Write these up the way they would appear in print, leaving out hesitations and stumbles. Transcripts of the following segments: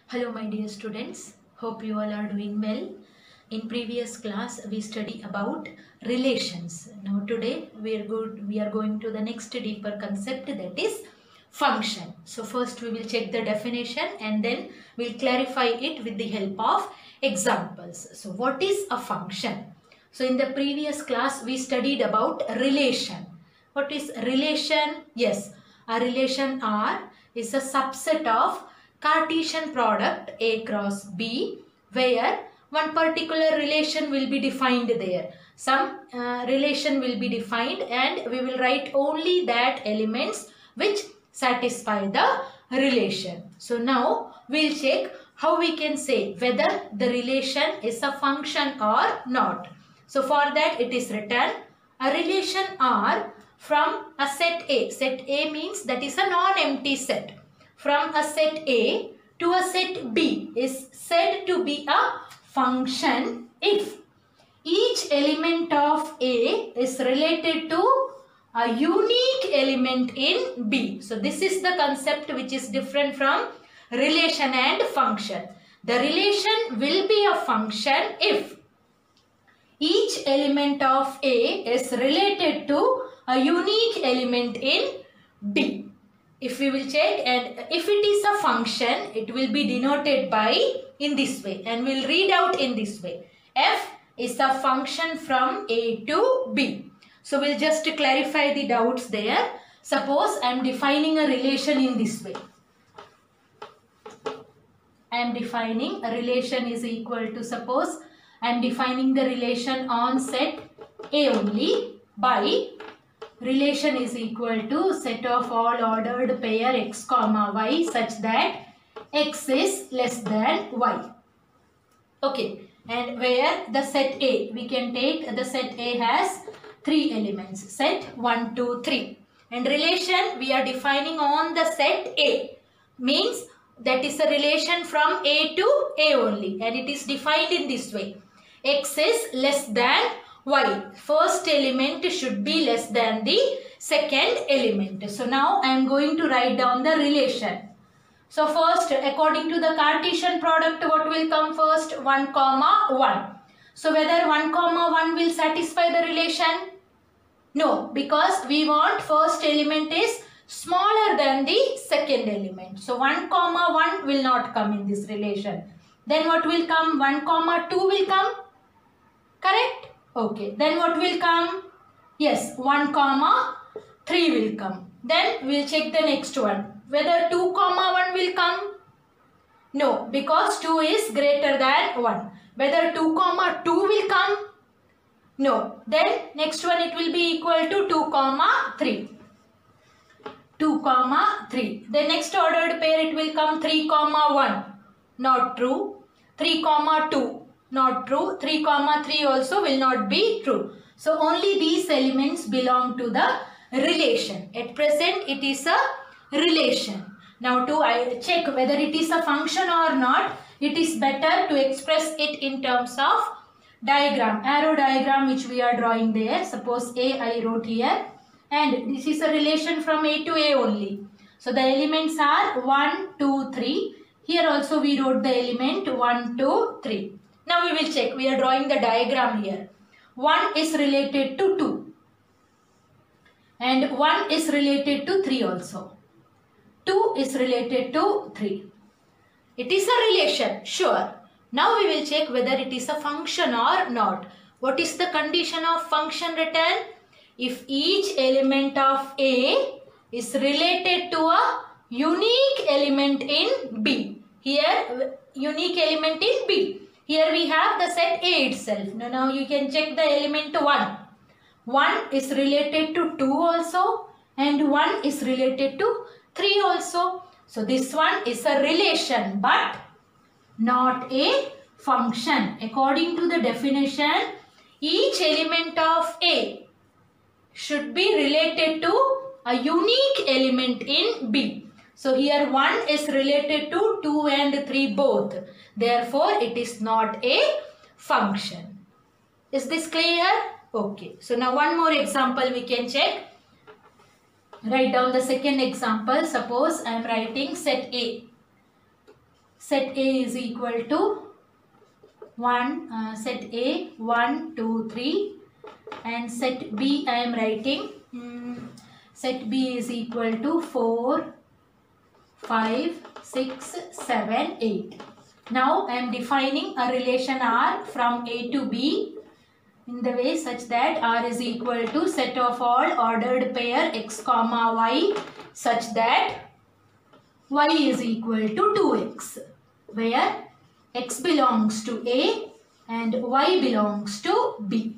Hello my dear students, hope you all are doing well. In previous class we studied about relations. Now today we are going to the next deeper concept, that is function. So first we will check the definition and then we'll clarify it with the help of examples. So what is a function? So in the previous class we studied about relation. What is relation? Yes, a relation R is a subset of Cartesian product A cross B, where one particular relation will be defined there. Some relation will be defined and we will write only that elements which satisfy the relation. So now we'll check how we can say whether the relation is a function or not. So for that it is written a relation R from a set A. Set A means that is a non-empty set. From a set A to a set B is said to be a function if each element of A is related to a unique element in B. So this is the concept which is different from relation and function. The relation will be a function if each element of A is related to a unique element in B. If we will check, and if it is a function, it will be denoted by in this way, and we will read out in this way. F is a function from A to B. So we will just clarify the doubts there. Suppose I am defining a relation in this way. I am defining a relation is equal to, suppose I am defining the relation on set A only by relation is equal to set of all ordered pair x comma y such that x is less than y. Okay, and where the set A, we can take the set A has 3 elements, set 1, 2, 3, and relation we are defining on the set A means that is a relation from A to A only, and it is defined in this way. X is less than y. First element should be less than the second element. So now I am going to write down the relation. So first, according to the Cartesian product, what will come first? 1 comma 1. So whether 1 comma 1 will satisfy the relation? No, because we want first element is smaller than the second element. So 1 comma 1 will not come in this relation. Then what will come? 1 comma 2 will come. Correct? Okay. Then what will come? Yes, 1 comma 3 will come. Then we will check the next one. Whether 2 comma 1 will come? No, because 2 is greater than 1. Whether 2 comma 2 will come? No. Then next one it will be equal to 2 comma 3. 2 comma 3. The next ordered pair it will come 3 comma 1. Not true. 3 comma 2. Not true. 3 comma 3 also will not be true. So only these elements belong to the relation. At present it is a relation. Now to check whether it is a function or not, it is better to express it in terms of diagram, arrow diagram which we are drawing there. Suppose A I wrote here, and this is a relation from A to A only. So the elements are 1, 2, 3. Here also we wrote the element 1, 2, 3. Now we will check. We are drawing the diagram here. 1 is related to 2. And 1 is related to 3 also. 2 is related to 3. It is a relation, sure. Now we will check whether it is a function or not. What is the condition of function written? If each element of A is related to a unique element in B. Here, unique element in B. Here we have the set A itself. Now you can check the element 1. 1 is related to 2 also, and 1 is related to 3 also. So this one is a relation but not a function. According to the definition, each element of A should be related to a unique element in B. So here 1 is related to 2 and 3 both. Therefore, it is not a function. Is this clear? Okay. So now one more example we can check. Write down the second example. Suppose I am writing set A. set A is equal to 1, set A 1, 2, 3, and set B I am writing, set B is equal to 4, 5, 6, 7, 8. Now I am defining a relation R from A to B in the way such that R is equal to set of all ordered pair x comma y such that y is equal to 2x, where x belongs to A and y belongs to B.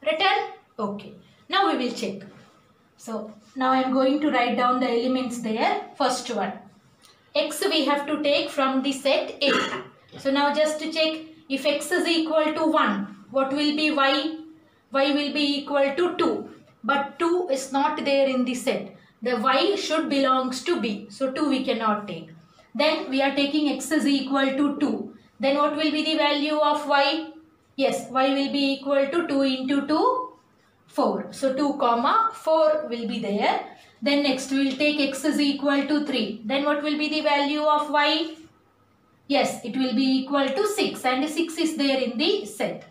Written? Okay. Now we will check. So now I am going to write down the elements there. First one, x we have to take from the set A. So now just to check, if x is equal to 1, what will be y? Y will be equal to 2. But 2 is not there in the set. The y should belongs to B. So 2 we cannot take. Then we are taking x is equal to 2. Then what will be the value of y? Yes, y will be equal to 2 into 2, 4. So 2 comma 4 will be there. Then next we will take x is equal to 3. Then what will be the value of y? Yes, it will be equal to 6, and 6 is there in the set.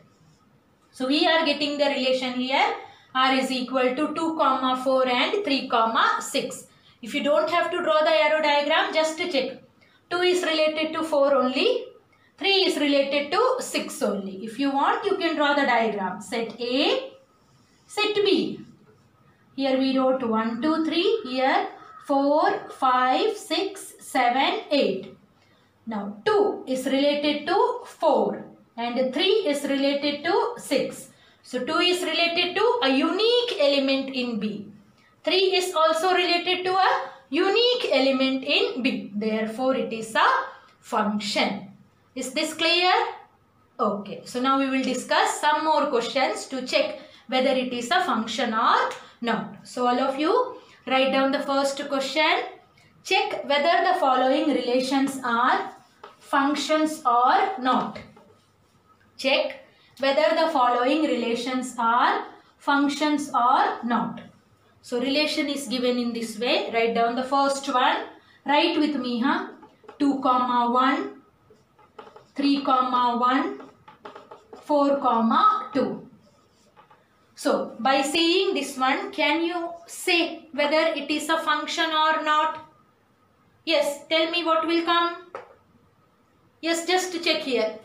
So we are getting the relation here. R is equal to 2 comma 4 and 3 comma 6. If you don't have to draw the arrow diagram, just to check. 2 is related to 4 only. 3 is related to 6 only. If you want, you can draw the diagram. Set A, set B. Here we wrote 1, 2, 3. Here 4, 5, 6, 7, 8. Now 2 is related to 4 and 3 is related to 6. So 2 is related to a unique element in B. 3 is also related to a unique element in B. Therefore, it is a function. Is this clear? Okay. So now we will discuss some more questions to check whether it is a function or not. So all of you write down the first question. Check whether the following relations are functions or not. Check whether the following relations are functions or not. So relation is given in this way. Write down the first one. Write with me, 2 comma 1, 3 comma 1, 4 comma 2. So by seeing this one, can you say whether it is a function or not? Yes, tell me what will come. Yes, just to check here.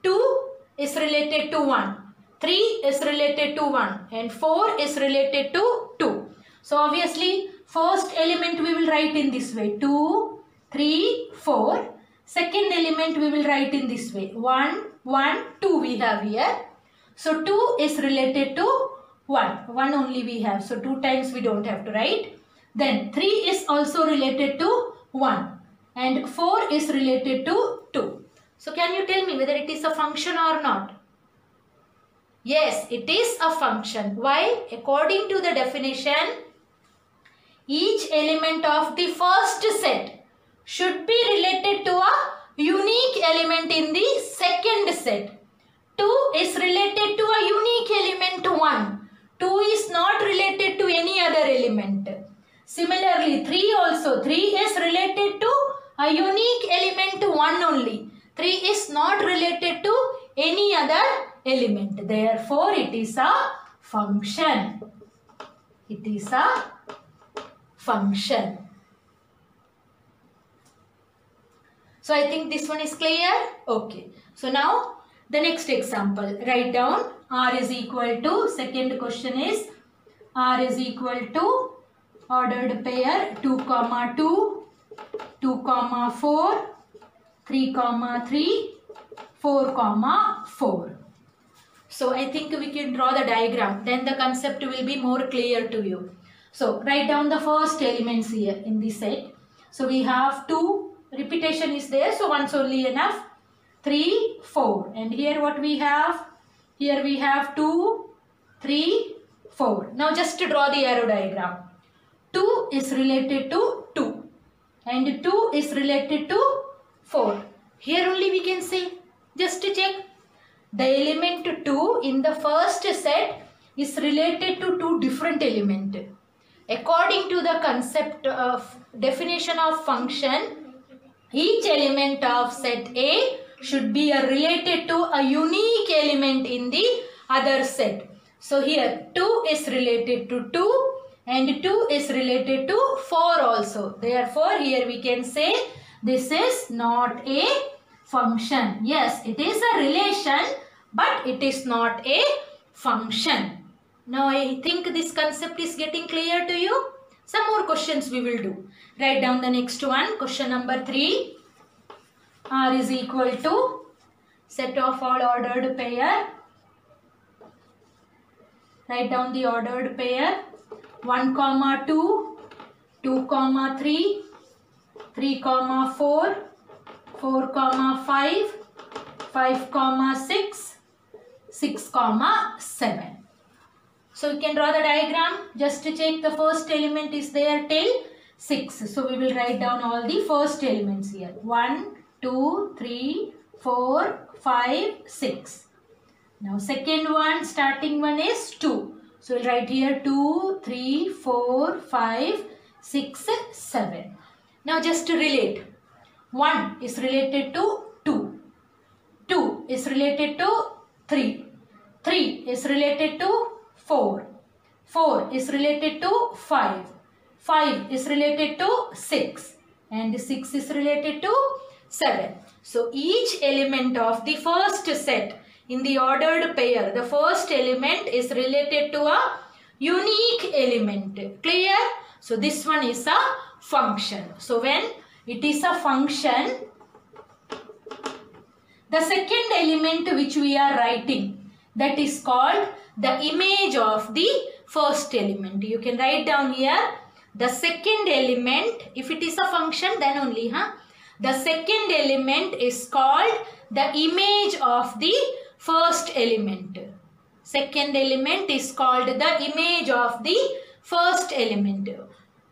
2 is related to 1. 3 is related to 1 and 4 is related to 2. So obviously first element we will write in this way. 2, 3, 4. Second element we will write in this way. 1, 1, 2 we have here. So 2 is related to 1. 1 only we have. So 2 times we don't have to write. Then 3 is also related to 1 and 4 is related to 2. So can you tell me whether it is a function or not? Yes, it is a function. Why? According to the definition, each element of the first set should be related to a unique element in the second set. 2 is related to a unique element 1. 2 is not related to any other element. Similarly, 3 also. 3 is related to a unique element 1 only. 3 is not related to any other element. Therefore, it is a function. It is a function. So, I think this one is clear. Okay. So, now the next example. Write down R is equal to, second question is R is equal to ordered pair 2 comma 2, 2 comma 4, 3 comma 3, 4 comma 4. So I think we can draw the diagram. Then the concept will be more clear to you. So write down the first elements here in this set. So we have 2. Repetition is there. So once only enough. 3, 4. And here what we have? Here we have 2, 3, 4. Now just to draw the arrow diagram. 2 is related to 2. And 2 is related to 4. Here only we can say, just to check, the element 2 in the first set is related to 2 different elements. According to the concept of definition of function, Each element of set A should be related to a unique element in the other set. So here 2 is related to 2 and 2 is related to 4 also. Therefore here we can say this is not a function. Yes, it is a relation, but it is not a function. Now I think this concept is getting clear to you. Some more questions we will do. Write down the next one. Question number 3. R is equal to set of all ordered pair. Write down the ordered pair. 1, 2, 2, 3, 3, 4, 4, 5, 5, 6, 6, 7. So you can draw the diagram just to check the first element is there till 6. So we will write down all the first elements here. 1, 2, 3, 4, 5, 6. Now second one, starting one is 2. So we'll write here 2, 3, 4, 5, 6, 7. Now just to relate. 1 is related to 2. 2 is related to 3. 3 is related to 4. 4 is related to 5. 5 is related to 6. And 6 is related to 7. So each element of the first set in the ordered pair, the first element is related to a unique element. Clear? So this one is a function. So when it is a function, the second element which we are writing, that is called the image of the first element. You can write down here the second element. If it is a function, then only the second element is called the image of the first element. Second element is called the image of the first element.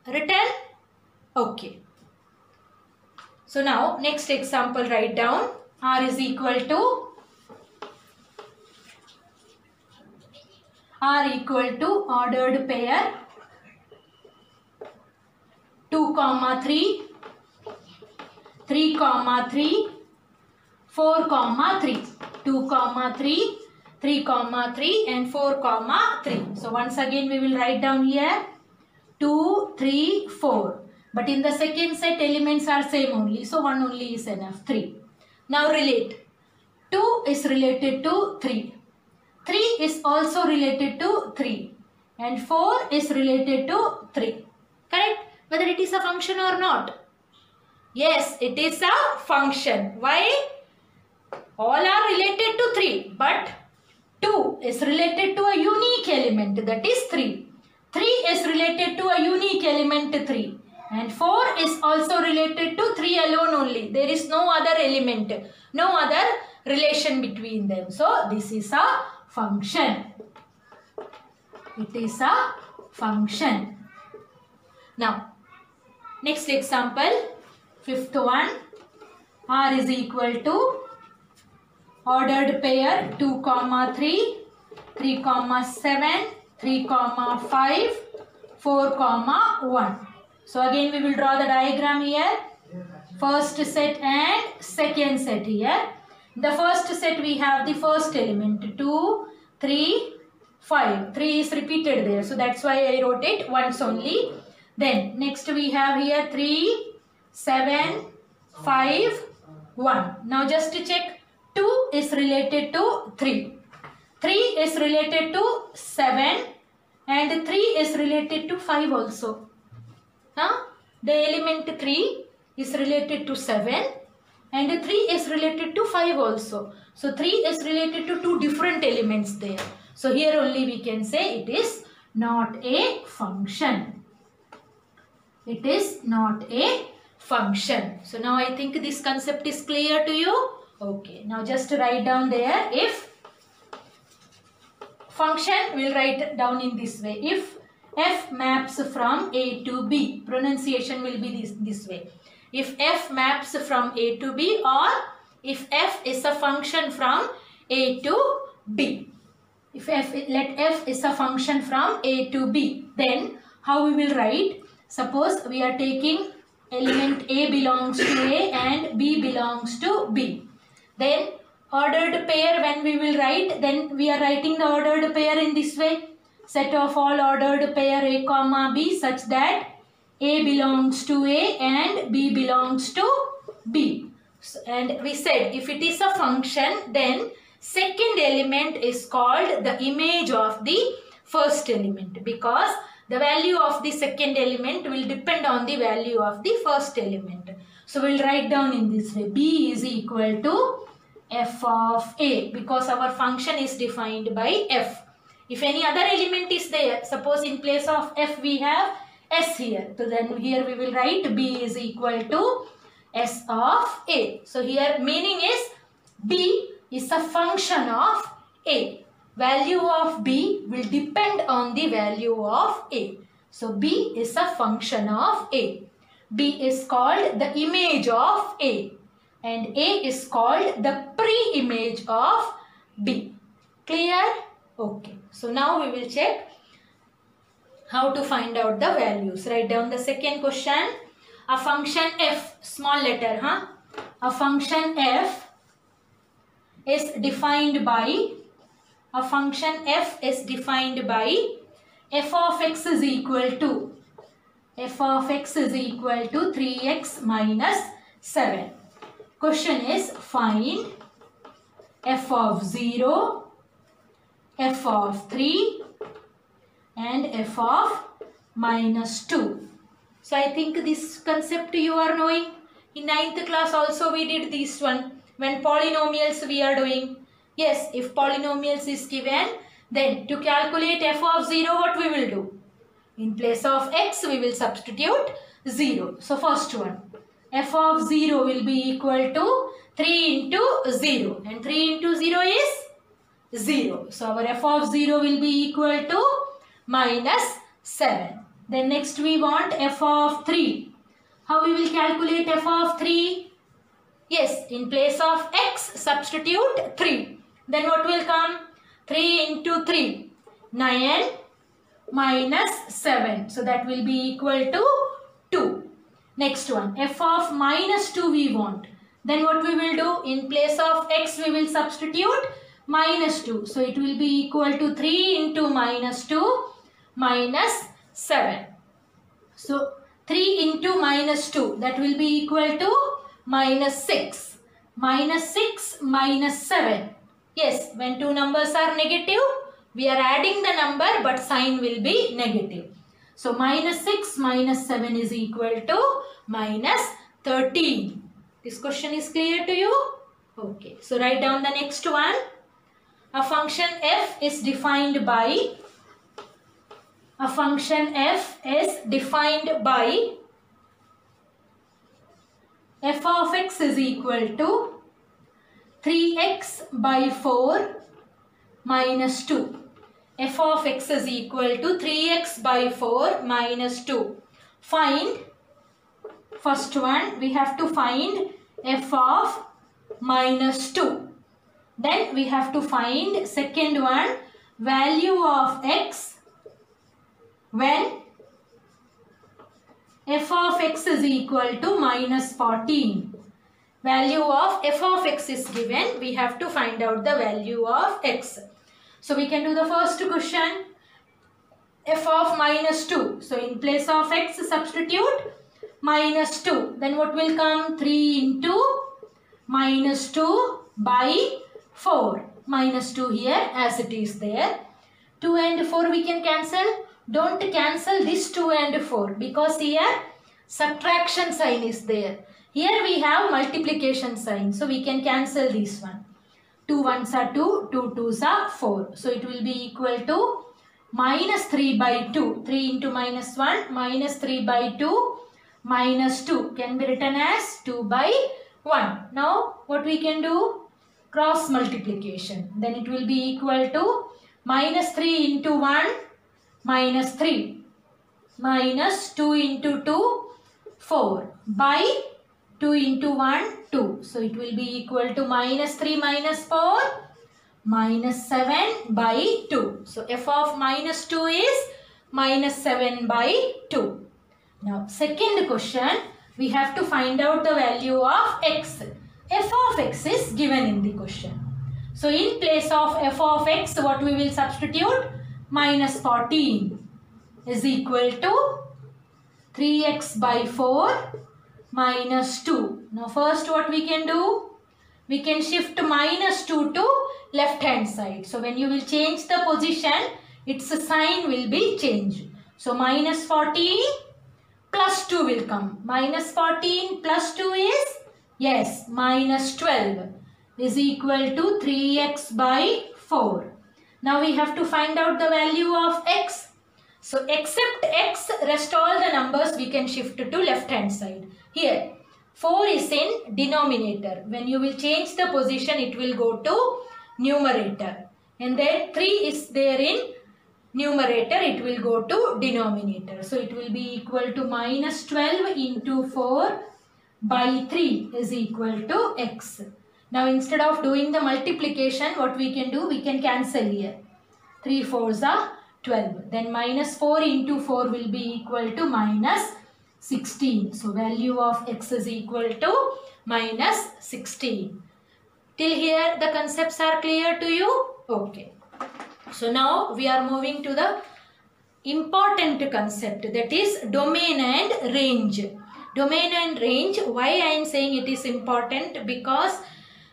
Written? Okay. So now next example, write down. R is equal to ordered pair 2, 3, 3, 3, 4, 3. 2, 3, 3, 3 and 4, 3. So once again we will write down here 2, 3, 4. But in the second set elements are same only. So 1 only is enough. 3. Now relate. 2 is related to 3. 3 is also related to 3. And 4 is related to 3. Correct? Whether it is a function or not. Yes, it is a function. Why? All are related to 3. But 2 is related to a unique element, that is 3. 3 is related to a unique element 3. And 4 is also related to 3 alone only. There is no other element, no other relation between them. So this is a function. It is a function. Now, next example, fifth one. R is equal to ordered pair 2, 3, 3, 7, 3, 5, 4, 1. So again we will draw the diagram here. First set and second set here. In the first set we have the first element 2, 3, 5. 3 is repeated there. So that's why I wrote it once only. Then next we have here 3, 7, 5, 1. Now just to check. 2 is related to 3. 3 is related to 7 and 3 is related to 5 also. The element 3 is related to 7 and 3 is related to 5 also. So 3 is related to 2 different elements there. So here only we can say it is not a function. It is not a function. So now I think this concept is clear to you. Okay, now just write down there, if function, we'll write down in this way. If f maps from A to B, pronunciation will be this way. If f maps from A to B, or if f is a function from A to B. If let f is a function from A to B, then how we will write? Suppose we are taking element A belongs to A and B belongs to B. Then ordered pair, when we will write, then we are writing the ordered pair in this way. Set of all ordered pair A comma B such that A belongs to A and B belongs to B. So, and we said if it is a function, then second element is called the image of the first element, because the value of the second element will depend on the value of the first element. So we'll write down in this way: B is equal to f of A, because our function is defined by f. If any other element is there, suppose in place of f we have s here, so then here we will write B is equal to s of A. So here meaning is B is a function of A. Value of B will depend on the value of A. So B is a function of A. B is called the image of A, and A is called the pre-image of B. Clear? Okay. So now we will check how to find out the values. Write down the second question. A function f, small letter, a function f is defined by f of x is equal to 3x minus 7. Question is find f of 0, f of 3 and f of minus 2. So I think this concept you are knowing. In 9th class also we did this one. When polynomials we are doing. Yes, if polynomials is given, then to calculate f of 0, what we will do? In place of x we will substitute 0. So first one, f of 0 will be equal to 3 into 0. And 3 into 0 is 0. So our f of 0 will be equal to minus 7. Then next we want f of 3. How we will calculate f of 3? Yes, in place of x substitute 3. Then what will come? 3 into 3, 9 minus 7. So that will be equal to 2. Next one, f of minus 2 we want. Then what we will do? In place of x we will substitute minus 2. So it will be equal to 3 into minus 2 minus 7. So 3 into minus 2, that will be equal to minus 6. Minus 6 minus 7. Yes, when two numbers are negative, we are adding the number but sign will be negative. So minus 6 minus 7 is equal to minus 13. This question is clear to you? Okay. So write down the next one. A function f is defined by f of x is equal to 3x by 4 minus 2. F of x is equal to 3x by 4 minus 2. Find, first one we have to find f of minus 2. Then we have to find second one, value of x when f of x is equal to minus 14. Value of f of x is given. We have to find out the value of x. So we can do the first question. F of minus 2. So in place of x substitute minus 2. Then what will come? 3 into minus 2 by 4. Minus 2 here as it is there. 2 and 4 we can cancel. Don't cancel this 2 and 4 because here subtraction sign is there. Here we have multiplication sign. So we can cancel this one. 2 ones are 2, 2 twos are 4. So it will be equal to minus 3 by 2. 3 into minus 1, minus 3 by 2, minus 2 can be written as 2 by 1. Now what we can do? Cross multiplication. Then it will be equal to minus 3 into 1, minus 3, minus 2 into 2, 4 by 2 into 1, 2. So it will be equal to minus 3 minus 4, minus 7 by 2. So f of minus 2 is minus 7 by 2. Now second question, we have to find out the value of x. F of x is given in the question. So in place of f of x, what we will substitute? Minus 14 is equal to 3x by 4 minus 2. Now first what we can do? We can shift minus 2 to left hand side. So when you will change the position, its sign will be changed. So minus 14 plus 2 will come. Minus 14 plus 2 is? Yes, minus 12 is equal to 3x by 4. Now we have to find out the value of x. So except x, rest all the numbers we can shift to left hand side. Here 4 is in denominator. When you will change the position, it will go to numerator. And then 3 is there in numerator, it will go to denominator. So it will be equal to minus 12 into 4 by 3 is equal to x. Now instead of doing the multiplication, what we can do? We can cancel here. 3 4s are 12. Then minus 4 into 4 will be equal to minus 16. So value of x is equal to minus 16. Till here the concepts are clear to you? Okay. So now we are moving to the important concept, that is domain and range. Domain and range, why I am saying it is important? Because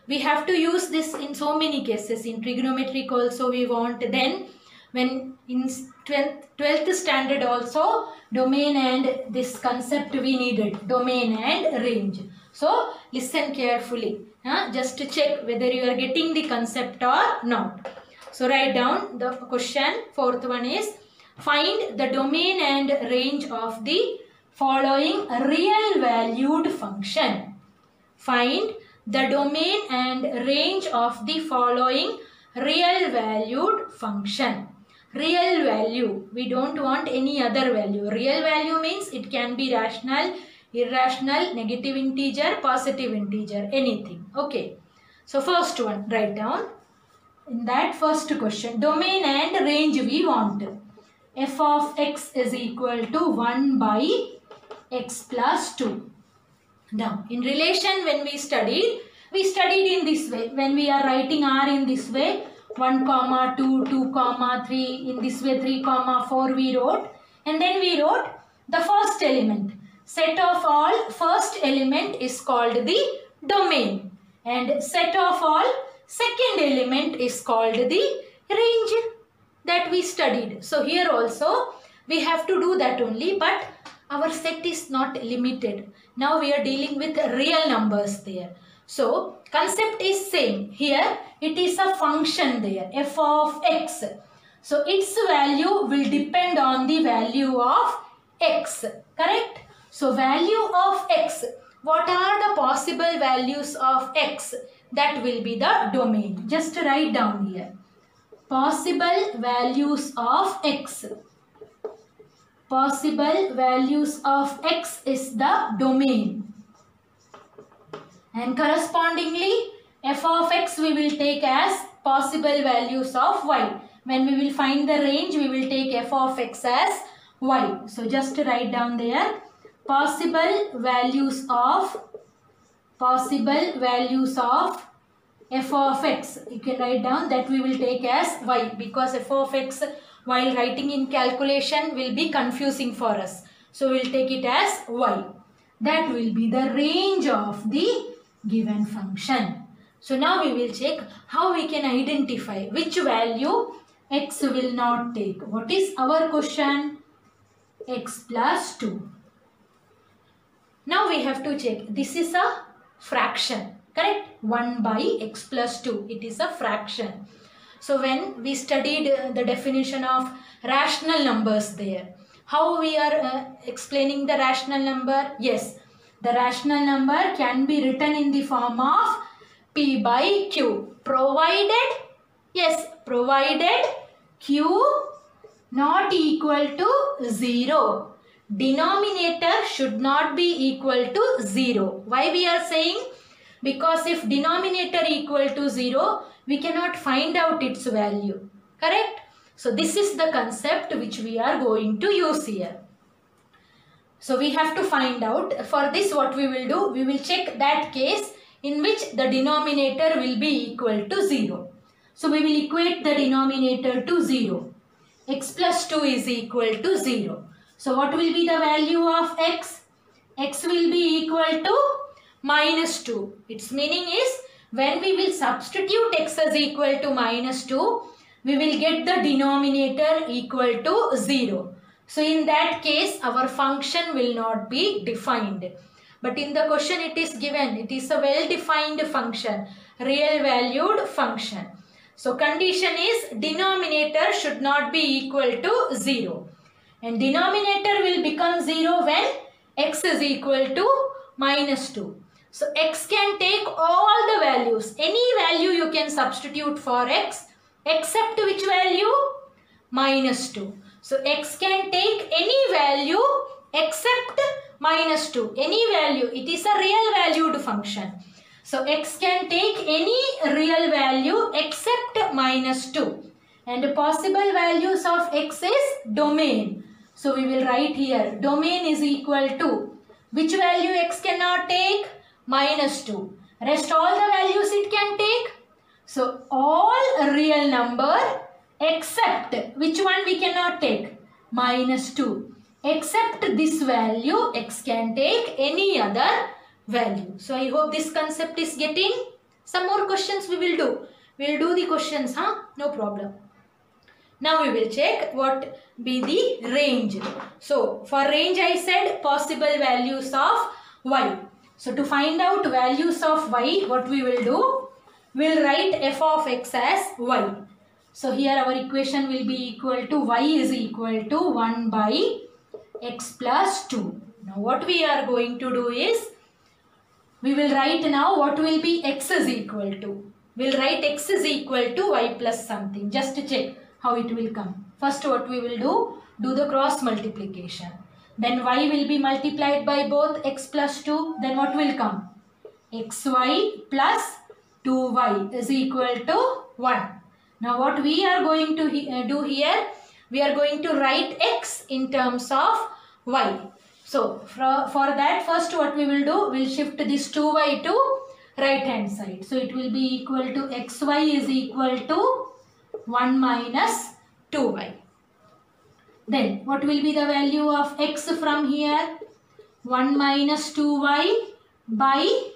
we have to use this in so many cases. In trigonometric also we want, then when in 12th standard also domain and this concept we needed, domain and range. So listen carefully, just to check whether you are getting the concept or not. So write down the question. Fourth one is, find the domain and range of the following real valued function. Find the domain and range of the following real valued function. Real value, we don't want any other value. Real value means it can be rational, irrational, negative integer, positive integer, anything. Okay. So first one, write down. In that first question, domain and range we want. F of x is equal to 1 by x plus 2. Now, in relation when we studied in this way. When we are writing r in this way, 1, 2, 2, 3, in this way 3, 4 we wrote. And then we wrote the first element. Set of all first element is called the domain. And set of all second element is called the range that we studied. So here also we have to do that only, but our set is not limited. Now we are dealing with real numbers there. So concept is same. Here it is a function there, f of x. So its value will depend on the value of x, correct? So value of x, what are the possible values of x? That will be the domain. Just write down here. Possible values of x. Possible values of x is the domain. And correspondingly, f of x we will take as possible values of y. When we will find the range, we will take f of x as y. So just write down there. Possible values of f of x, you can write down that we will take as y, because f of x while writing in calculation will be confusing for us. So we will take it as y. That will be the range of the given function. So now we will check how we can identify which value x will not take. What is our question? X plus 2. Now we have to check. This is a fraction, correct? 1 by x plus 2. It is a fraction. So when we studied the definition of rational numbers there, how we are explaining the rational number? Yes, the rational number can be written in the form of p by q, provided, yes, provided q not equal to 0. Denominator should not be equal to 0. Why we are saying? Because if denominator equal to 0, we cannot find out its value. Correct? So this is the concept which we are going to use here. So we have to find out. For this what we will do, we will check that case in which the denominator will be equal to 0. So we will equate the denominator to 0. X plus 2 is equal to 0. So what will be the value of x? X will be equal to minus 2. Its meaning is when we will substitute x as equal to minus 2, we will get the denominator equal to 0. So in that case, our function will not be defined. But in the question it is given, it is a well-defined function, real valued function. So condition is denominator should not be equal to 0. And denominator will become 0 when x is equal to minus 2. So x can take all the values. Any value you can substitute for x except which value? Minus 2. So x can take any value except minus 2. Any value. It is a real valued function. So x can take any real value except minus 2. And possible values of x is domain. So we will write here domain is equal to which value x cannot take? Minus 2. Rest all the values it can take. So all real number except which one we cannot take? Minus 2. Except this value x can take any other value. So I hope this concept is getting. Some more questions we will do. We will do the questions, no problem. Now we will check what be the range. So for range I said possible values of y. So to find out values of y, what we will do? We will write f of x as y. So here our equation will be equal to y is equal to 1 by x plus 2. Now what we are going to do is, we will write now what will be x is equal to. We will write x is equal to y plus something. Just to check how it will come. First what we will do the cross multiplication. Then y will be multiplied by both x plus 2. Then what will come? xy plus 2y is equal to 1. Now what we are going to do here, we are going to write x in terms of y. So for that first what we will do, we will shift this 2y to right hand side. So it will be equal to xy is equal to 1 minus 2y. Then what will be the value of x from here? 1 minus 2y by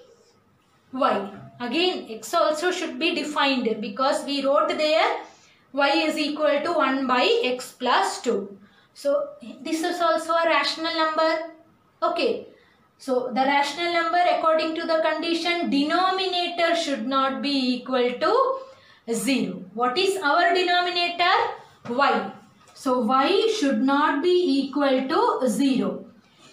y. Again x also should be defined because we wrote there y is equal to 1 by x plus 2. So this is also a rational number. Okay. So the rational number according to the condition denominator should not be equal to 0. What is our denominator? Y. So y should not be equal to 0.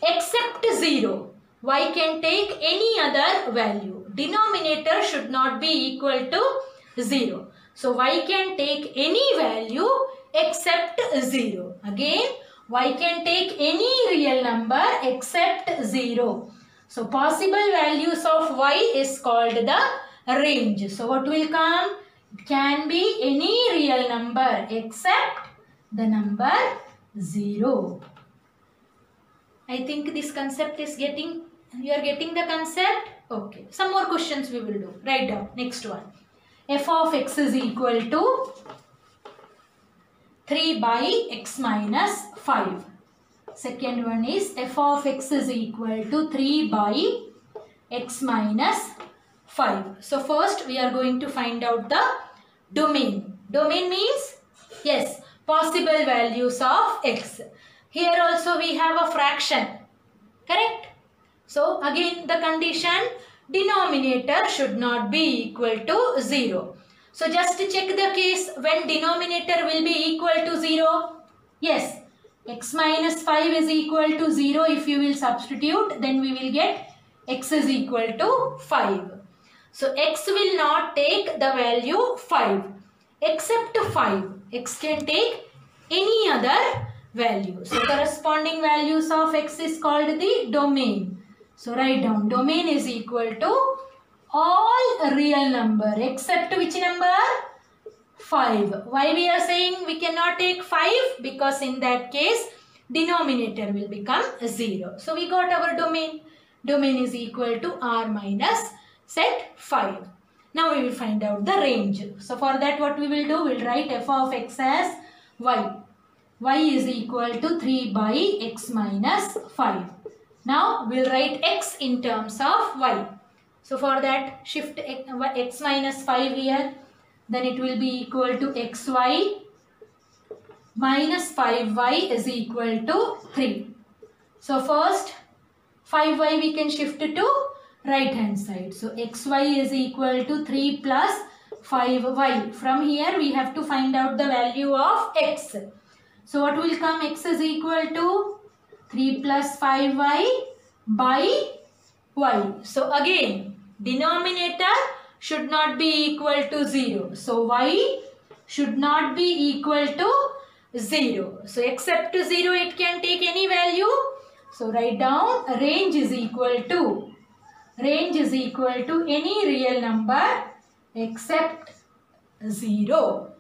Except 0. Y can take any other value. Denominator should not be equal to 0. So y can take any value except 0. Again, y can take any real number except 0. So possible values of y is called the range. So what will come? It can be any real number except the number 0. I think this concept is getting, you are getting the concept? Okay. Some more questions we will do. Write down. Next one. F of x is equal to 3 by x minus 5. Second one is f of x is equal to 3 by x minus 5. So first we are going to find out the domain. Domain means, yes, possible values of x. Here also we have a fraction. Correct? So again the condition denominator should not be equal to 0. So just check the case when denominator will be equal to 0. Yes, x minus 5 is equal to 0. If you will substitute, then we will get x is equal to 5. So x will not take the value 5 except 5. X can take any other value. So corresponding values of x is called the domain. So write down domain is equal to all real number except which number? 5. Why we are saying we cannot take 5? Because in that case denominator will become 0. So we got our domain. Domain is equal to R minus set 5. Now we will find out the range. So for that what we will do, we will write f of x as y. Y is equal to 3 by x minus 5. Now we will write x in terms of y. So for that shift x minus 5 here. Then it will be equal to xy minus 5y is equal to 3. So first 5y we can shift to right hand side. So xy is equal to 3 plus 5y. From here we have to find out the value of x. So what will come? X is equal to 3 plus 5y by y. So again denominator should not be equal to 0. So y should not be equal to 0. So except to 0 it can take any value. So write down range is equal to any real number except 0.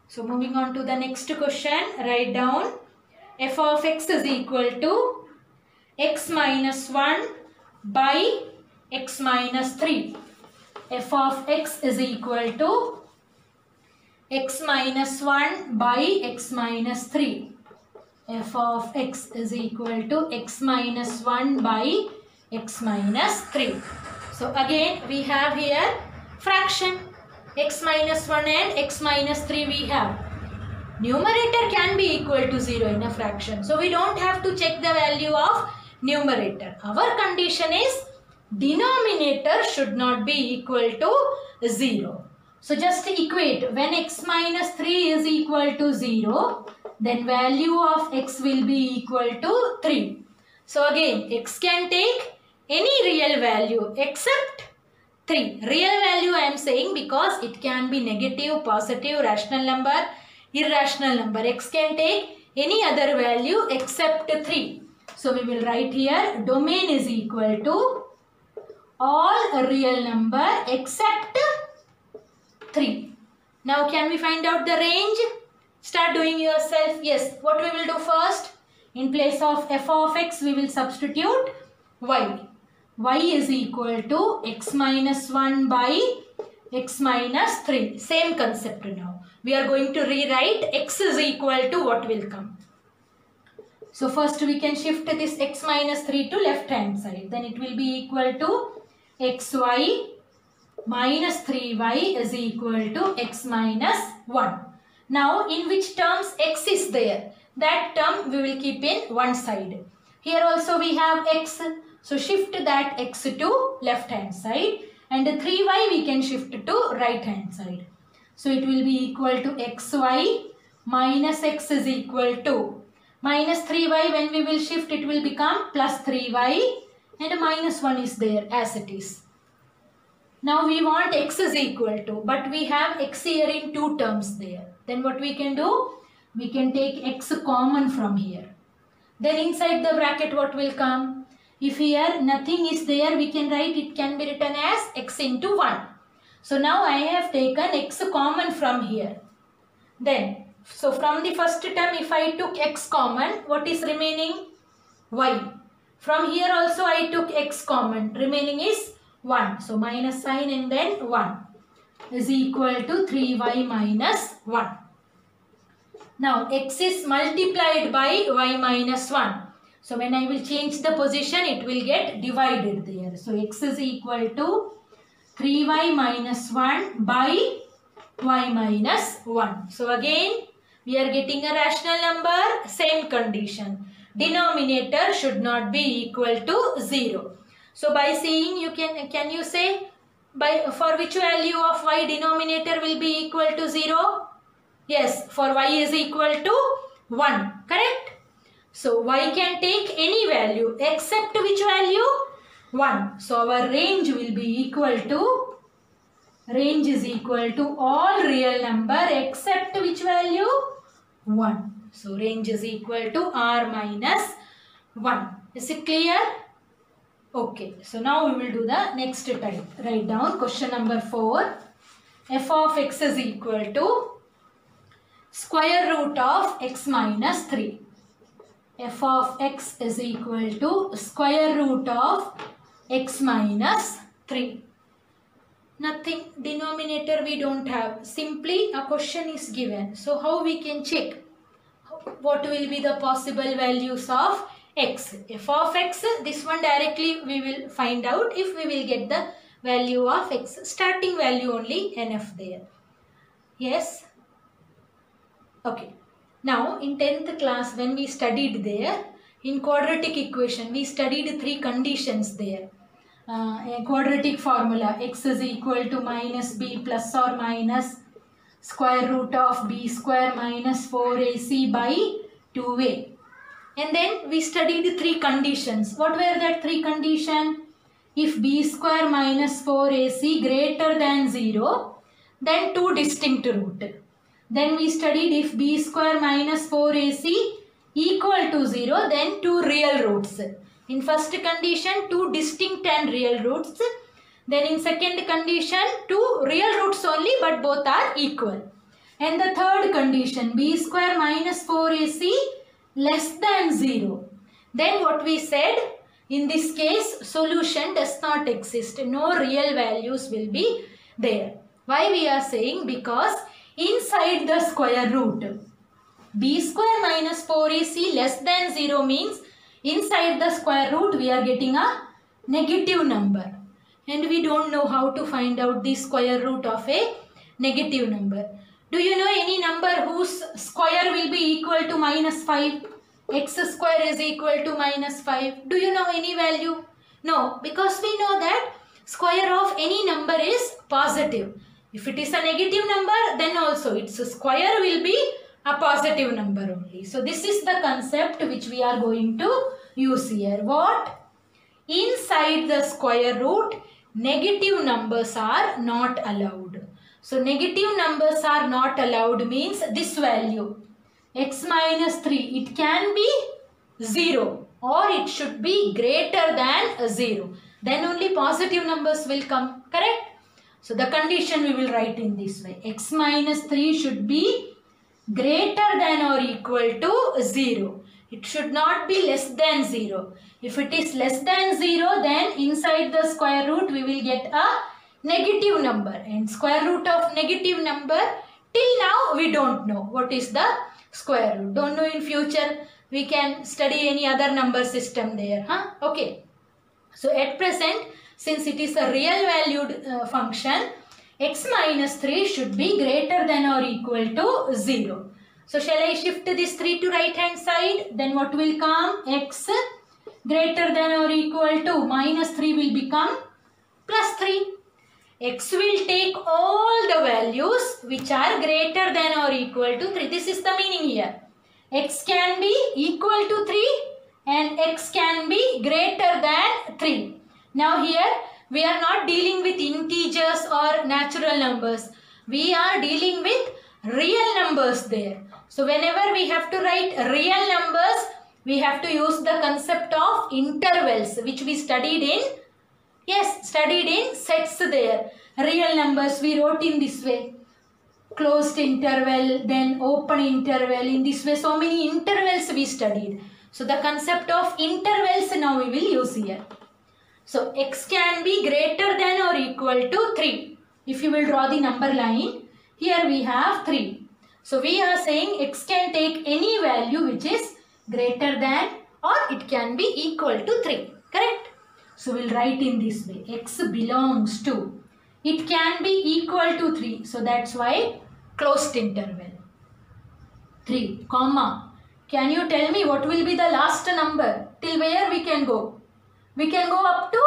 So moving on to the next question, write down f of x is equal to x minus 1 by x minus 3. F of x is equal to x minus 1 by x minus 3. F of x is equal to x minus 1 by x minus 3. So again we have here fraction. X minus 1 and x minus 3 we have. Numerator can be equal to 0 in a fraction. So we don't have to check the value of numerator. Our condition is denominator should not be equal to 0. So just equate, when x minus 3 is equal to 0, then value of x will be equal to 3. So again x can take any real value except 3. Real value I am saying because it can be negative, positive, rational number, irrational number. X can take any other value except 3. So we will write here domain is equal to all real number except 3. Now can we find out the range? Start doing yourself. Yes, what we will do first? In place of f of x we will substitute y. Y is equal to x minus 1 by x minus 3. Same concept now. We are going to rewrite x is equal to what will come. So first we can shift this x minus 3 to left hand side. Then it will be equal to xy minus 3y is equal to x minus 1. Now in which terms x is there? That term we will keep in one side. Here also we have x. So shift that x to left hand side and 3y we can shift to right hand side. So it will be equal to xy minus x is equal to minus 3y. When we will shift it will become plus 3y and minus 1 is there as it is. Now we want x is equal to, but we have x here in two terms there. Then what we can do? We can take x common from here. Then inside the bracket what will come? If here nothing is there, we can write it can be written as x into 1. So now I have taken x common from here. Then, so from the first term if I took x common, what is remaining? Y. From here also I took x common, remaining is 1. So minus sign and then 1 is equal to 3y minus 1. Now x is multiplied by y minus 1. So when I will change the position, it will get divided there. So x is equal to 3y minus 1 by y minus 1. So again, we are getting a rational number, same condition. Denominator should not be equal to 0. So by saying, you can you say for which value of y denominator will be equal to 0? Yes, for y is equal to 1, correct? So y can take any value except which value? 1. So our range will be equal to, range is equal to all real number except which value? 1. So range is equal to r minus 1. Is it clear? Okay. So now we will do the next type. Write down question number 4. F of x is equal to square root of x minus 3. f of x is equal to square root of x minus 3. Nothing, denominator we don't have, simply a question is given. So how we can check what will be the possible values of x? F of x, this one directly we will find out if we will get the value of x. Starting value only enough there. Yes? Okay. Now in 10th class when we studied there, in quadratic equation we studied 3 conditions there. A quadratic formula, x is equal to minus b plus or minus square root of b square minus 4ac by 2a. And then we studied 3 conditions. What were that 3 conditions? If b square minus 4ac greater than 0, then 2 distinct root. Then we studied if b square minus 4ac equal to 0, then 2 real roots. In first condition, 2 distinct and real roots. Then in second condition, 2 real roots only but both are equal. And the third condition, b square minus 4ac less than 0. Then what we said, in this case, solution does not exist. No real values will be there. Why we are saying? Because inside the square root, b square minus 4ac less than 0 means inside the square root we are getting a negative number. And we don't know how to find out the square root of a negative number. Do you know any number whose square will be equal to minus 5? X square is equal to minus 5. Do you know any value? No, because we know that square of any number is positive. If it is a negative number, then also its square will be a positive number only. So this is the concept which we are going to use here. What? Inside the square root, negative numbers are not allowed. So negative numbers are not allowed means this value, x minus 3, it can be 0 or it should be greater than 0. Then only positive numbers will come, correct? So the condition we will write in this way. X minus 3 should be greater than or equal to 0. It should not be less than 0. If it is less than 0, then inside the square root we will get a negative number. And square root of negative number, till now we don't know what is the square root. Don't know in future. We can study any other number system there. Huh? Okay. So at present, since it is a real valued function, x minus 3 should be greater than or equal to 0. So shall I shift this 3 to right hand side? Then what will come? X greater than or equal to minus 3 will become plus 3. X will take all the values which are greater than or equal to 3. This is the meaning here. X can be equal to 3 and x can be greater than 3. Now here we are not dealing with integers or natural numbers. We are dealing with real numbers there. So whenever we have to write real numbers, we have to use the concept of intervals which we studied in sets there. Real numbers we wrote in this way. Closed interval, then open interval. In this way so many intervals we studied. So the concept of intervals now we will use here. So x can be greater than or equal to 3. If you will draw the number line, here we have 3. So we are saying x can take any value which is greater than or it can be equal to 3. Correct? So we will write in this way. X belongs to, it can be equal to 3. So that's why closed interval. 3, comma. Can you tell me what will be the last number? Till where we can go? We can go up to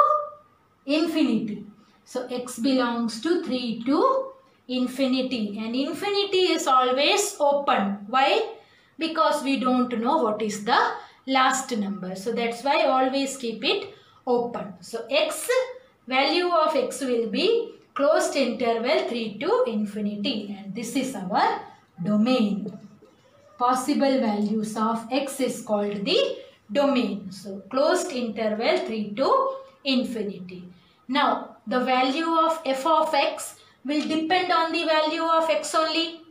infinity. So x belongs to 3 to infinity. And infinity is always open. Why? Because we don't know what is the last number. So that's why always keep it open. So x, value of x will be closed interval 3 to infinity. And this is our domain. Possible values of x is called the domain. So closed interval 3 to infinity. Now the value of f of x will depend on the value of x only.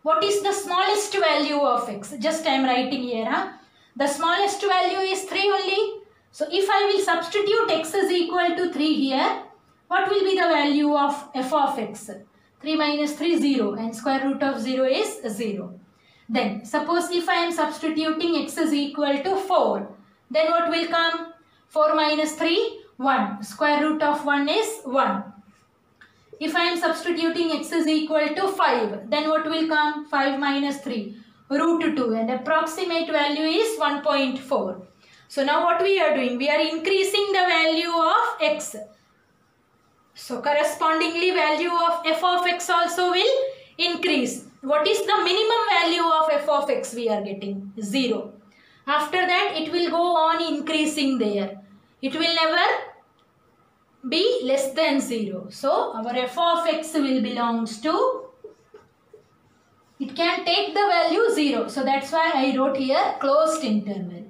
What is the smallest value of x? Just I am writing here. The smallest value is 3 only. So if I will substitute x is equal to 3 here, what will be the value of f of x? 3 minus 3, 0, and square root of 0 is 0. Then suppose if I am substituting x is equal to 4, then what will come? 4 minus 3, 1. Square root of 1 is 1. If I am substituting x is equal to 5, then what will come? 5 minus 3, root 2, and approximate value is 1.4. So now what we are doing? We are increasing the value of x. So correspondingly value of f of x also will increase. What is the minimum value of f of x we are getting? 0. After that it will go on increasing there. It will never be less than 0. So our f of x will belongs to, it can take the value 0. So that's why I wrote here closed interval.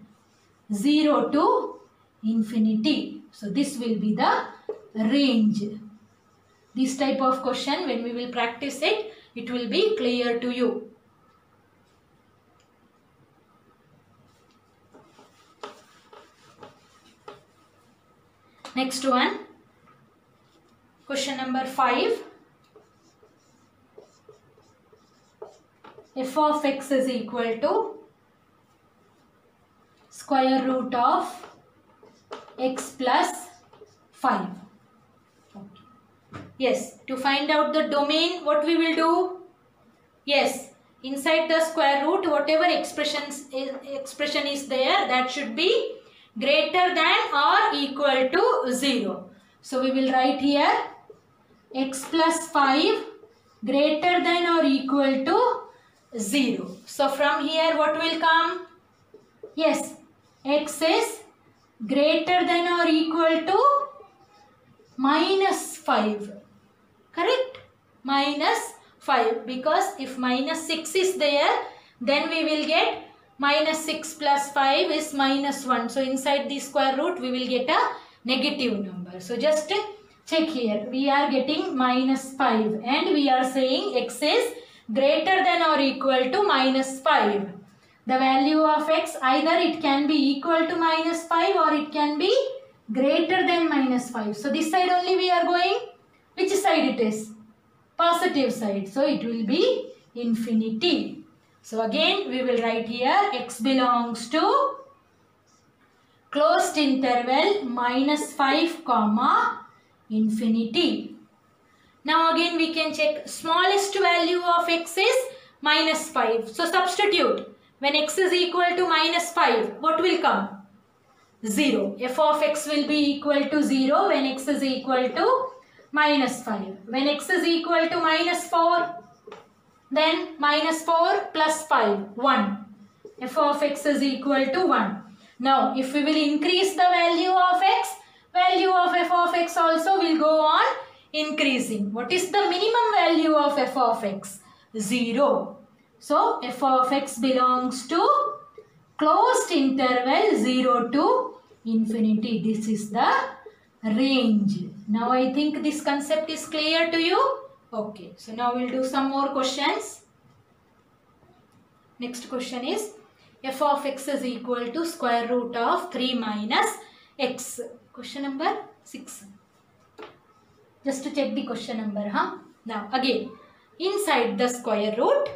0 to infinity. So this will be the range. This type of question, when we will practice it, it will be clear to you. Next one, question number 5. F of x is equal to square root of x plus 5. Yes, to find out the domain, what we will do? Yes, inside the square root, whatever expression is there, that should be greater than or equal to 0. So we will write here x plus 5 greater than or equal to 0. So from here what will come? Yes, x is greater than or equal to minus 5. Correct? Minus 5, because if minus 6 is there, then we will get minus 6 plus 5 is minus 1. So inside the square root we will get a negative number. So just check here. We are getting minus 5 and we are saying x is greater than or equal to minus 5. The value of x, either it can be equal to minus 5 or it can be greater than minus 5. So this side only we are going. Which side it is? Positive side. So it will be infinity. So again we will write here x belongs to closed interval minus 5 comma infinity. Now again we can check smallest value of x is minus 5. So substitute. When x is equal to minus 5, what will come? 0. F of x will be equal to 0 when x is equal to minus 5. When x is equal to minus 4, then minus 4 plus 5, 1. F of x is equal to 1. Now if we will increase the value of x, value of f of x also will go on increasing. What is the minimum value of f of x? 0. So f of x belongs to closed interval 0 to infinity. This is the range. Now I think this concept is clear to you. Okay, so now we'll do some more questions. Next question is f of x is equal to square root of 3 minus x. Question number 6. Just to check the question number, huh? Now again, inside the square root,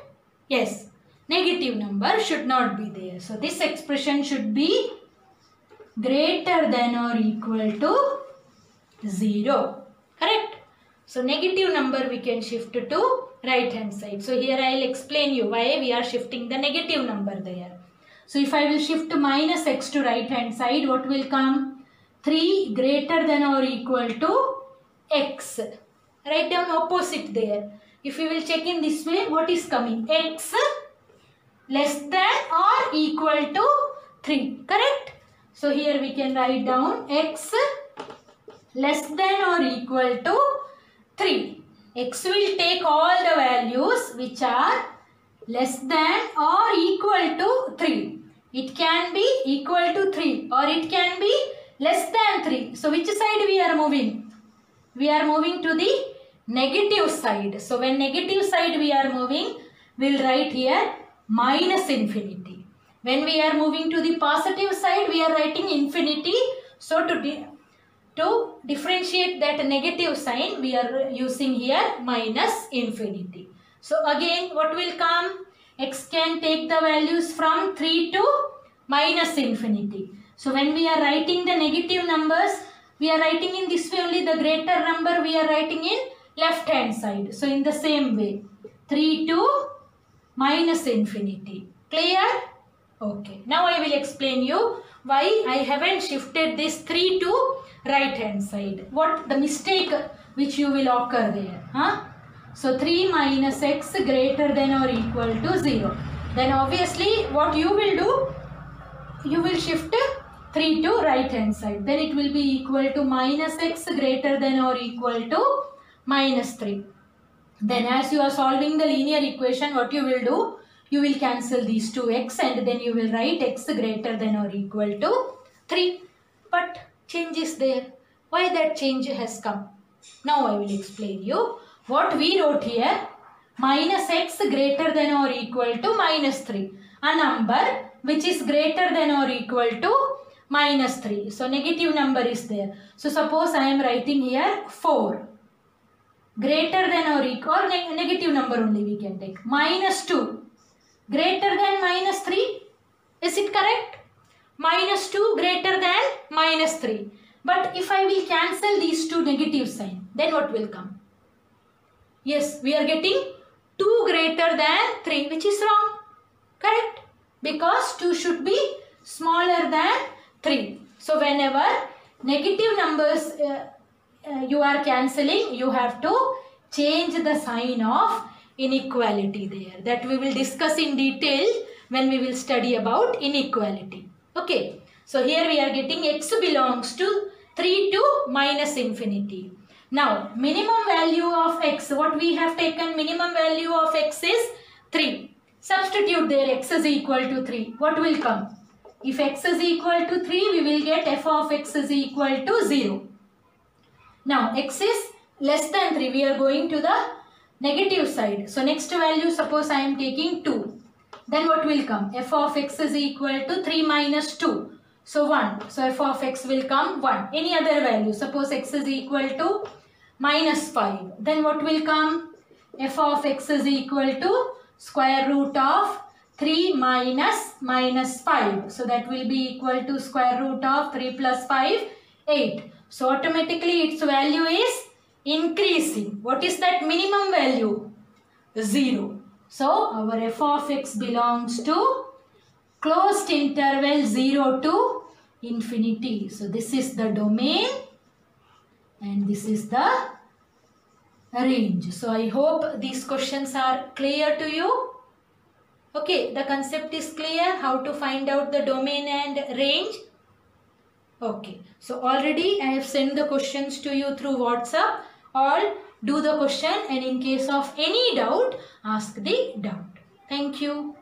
yes, negative number should not be there. So this expression should be greater than or equal to 0. Correct? So negative number we can shift to right hand side. So here I will explain you why we are shifting the negative number there. So if I will shift minus x to right hand side, what will come? 3 greater than or equal to x. Write down opposite there. If we will check in this way, what is coming? X less than or equal to 3. Correct? So here we can write down x less than or equal to 3. X will take all the values which are less than or equal to 3. It can be equal to 3 or it can be less than 3. So which side we are moving? We are moving to the negative side. So when negative side we are moving, we will write here minus infinity. When we are moving to the positive side, we are writing infinity. So to differentiate that negative sign, we are using here minus infinity. So again, what will come? X can take the values from 3 to minus infinity. So when we are writing the negative numbers, we are writing in this way only. The greater number we are writing in left hand side. So in the same way, 3 to minus infinity. Clear? Okay. Now I will explain you why I haven't shifted this 3 to right hand side. What the mistake which you will occur there. So 3 minus x greater than or equal to 0. Then obviously what you will do, you will shift 3 to right hand side. Then it will be equal to minus x greater than or equal to minus 3. Then as you are solving the linear equation, what you will do, you will cancel these two x and then you will write x greater than or equal to 3. But change is there. Why that change has come? Now I will explain you. What we wrote here, minus x greater than or equal to minus 3. A number which is greater than or equal to minus 3. So negative number is there. So suppose I am writing here 4. Greater than or equal, or negative number only we can take. Minus 2. Greater than minus 3. Is it correct? Minus 2 greater than minus 3. But if I will cancel these two negative sign, then what will come? Yes, we are getting 2 greater than 3, which is wrong. Correct? Because 2 should be smaller than 3. So whenever negative numbers you are cancelling, you have to change the sign of inequality there. That we will discuss in detail when we will study about inequality. Okay. So here we are getting x belongs to 3 to minus infinity. Now minimum value of x, what we have taken, minimum value of x is 3. Substitute there x is equal to 3. What will come? If x is equal to 3, we will get f of x is equal to 0. Now x is less than 3. We are going to the negative side. So next value, suppose I am taking 2. Then what will come? F of x is equal to 3 minus 2. So 1. So f of x will come 1. Any other value. Suppose x is equal to minus 5. Then what will come? F of x is equal to square root of 3 minus 5. So that will be equal to square root of 3 plus 5, 8. So automatically its value is increasing. What is that minimum value? 0. So our f of x belongs to closed interval 0 to infinity. So this is the domain and this is the range. So I hope these questions are clear to you. Okay, the concept is clear, how to find out the domain and range. Okay, so already I have sent the questions to you through WhatsApp. All do the question and in case of any doubt, ask the doubt. Thank you.